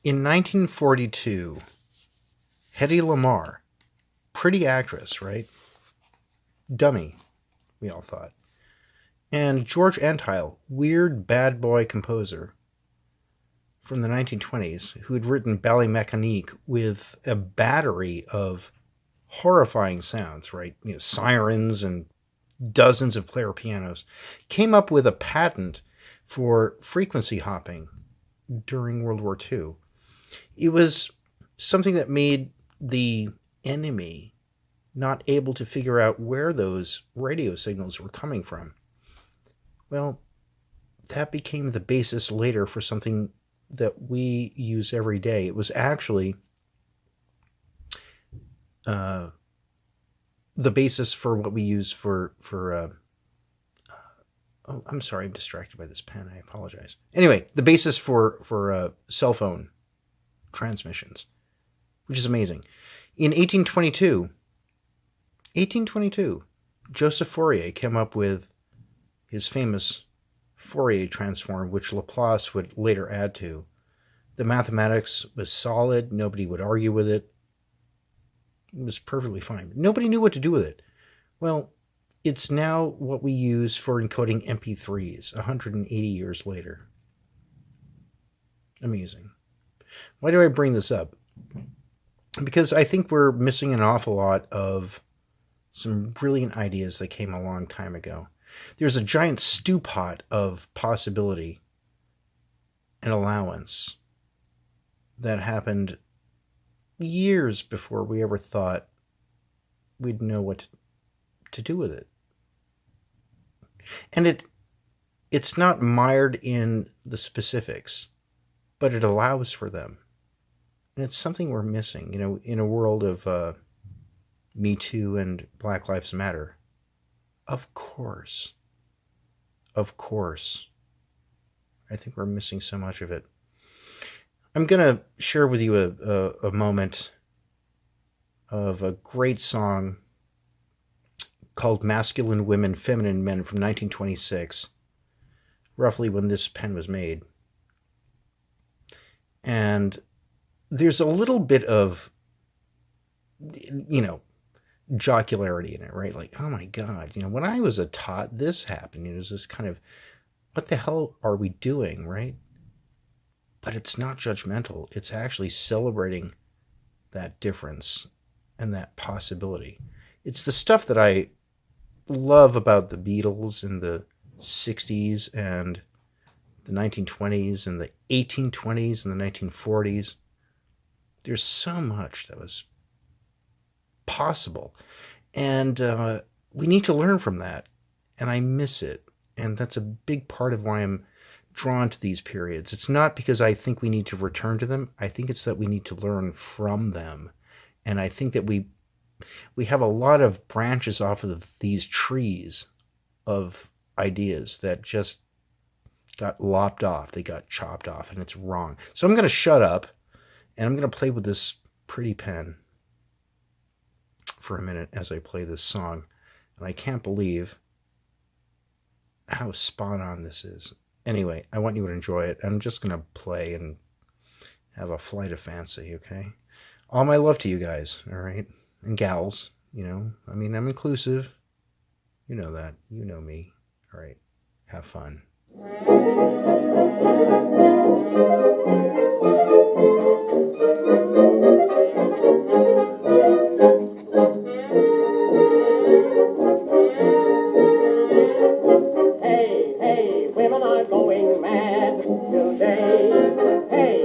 In 1942, Hedy Lamarr, pretty actress, right? Dummy, we all thought. And George Antheil, weird bad boy composer from the 1920s, who had written Ballet Mécanique with a battery of horrifying sounds, right? Sirens and dozens of player pianos, came up with a patent for frequency hopping during World War II. It was something that made the enemy not able to figure out where those radio signals were coming from. Well, that became the basis later for something that we use every day. It was actually the basis for what we use for oh, I'm sorry, I'm distracted by this pen. I apologize. Anyway, the basis for cell phone transmissions, which is amazing. In 1822, Joseph Fourier came up with his famous Fourier transform, which Laplace would later add to. The mathematics was solid. Nobody would argue with it. It was perfectly fine. Nobody knew what to do with it. Well, it's now what we use for encoding MP3s 180 years later. Amazing. Why do I bring this up? Because I think we're missing an awful lot of some brilliant ideas that came a long time ago. There's a giant stew pot of possibility and allowance that happened years before we ever thought we'd know what to do with it. And it's not mired in the specifics, but it allows for them. And it's something we're missing, in a world of Me Too and Black Lives Matter. Of course. I think we're missing so much of it. I'm going to share with you a moment of a great song called Masculine Women, Feminine Men from 1926, roughly when this pen was made. And there's a little bit of, jocularity in it, right? Like, oh my God, when I was a tot, this happened. There's this kind of, what the hell are we doing, right? But it's not judgmental. It's actually celebrating that difference and that possibility. It's the stuff that I love about the Beatles in the 60s and the 1920s and the 1820s and the 1940s. There's so much that was possible. And we need to learn from that. And I miss it. And that's a big part of why I'm drawn to these periods. It's not because I think we need to return to them. I think it's that we need to learn from them. And I think that we have a lot of branches off of these trees of ideas that just got lopped off. They got chopped off, and it's wrong. So I'm going to shut up, and I'm going to play with this pretty pen for a minute as I play this song. And I can't believe how spot on this is. Anyway, I want you to enjoy it. I'm just going to play and have a flight of fancy, okay? All my love to you guys, all right? And gals, I'm inclusive. You know that. You know me. All right. Have fun. Hey, women are going mad today. Hey,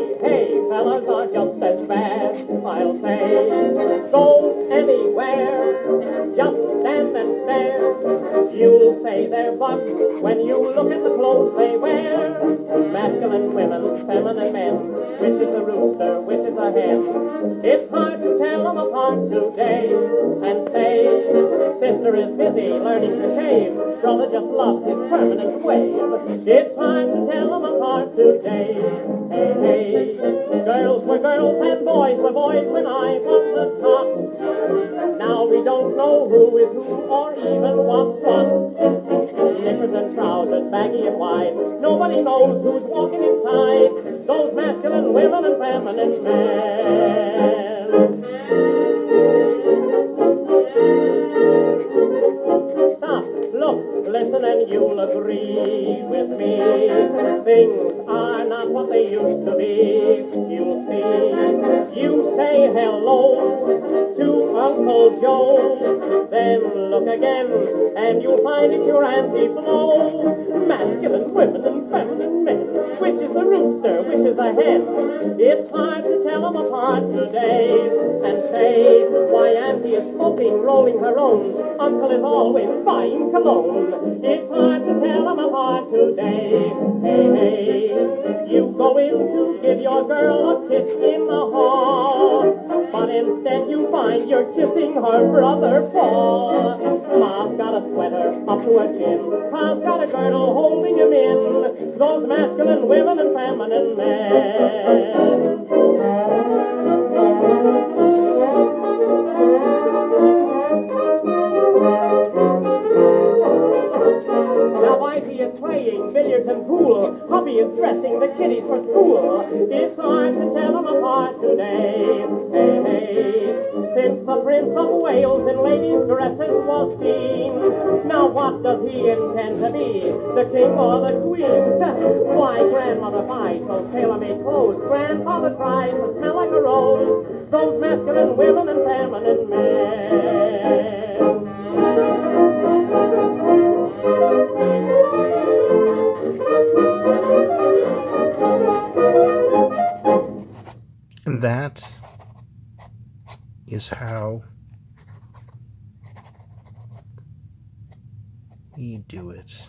fellas are just as bad, I'll say. Go anywhere, just stand and stare. You'll say they're bucks when you look at the clothes they wear. Masculine women, feminine men, which is a rooster, which is a hen. It's hard to tell them apart today and say, sister is busy learning to shave, brother just loves his permanent wave. It's hard to tell them apart today. Hey, girls were girls and boys were boys when I was a tot. Now we don't know who is who or even what's what. Knickers and trousers, baggy and wide. Nobody knows who's walking inside those masculine women and feminine men. Stop, look, listen, and you'll agree with me. Things are not what they used to be. You see, you say hello to Uncle Joe, then look again, and you'll find it's your Auntie Flo. Masculine women and feminine men. Which is the rooster, which is the hen? It's hard to tell them apart today. And say, why Auntie is smoking, rolling her own. Uncle is always buying cologne. It's hard to tell them apart today. Hey, hey, you go in to give your girl a kiss in the hall, but instead you find you're kissing her brother Paul. Mom's got a sweater up to her chin. Pa's got a girdle holding him in. Those masculine women and feminine men. Now Wifey is playing billiards and pool. Hubby is dressing the kiddies for school. It's hard to tell them apart today. Hey, hey, since the Prince of Wales in ladies' dresses was seen, now what does he intend to be? The king or the queen? Why, grandmother buys those tailor-made clothes. Grandfather tries to smell like a rose. Those masculine women and feminine men. And that is how we do it.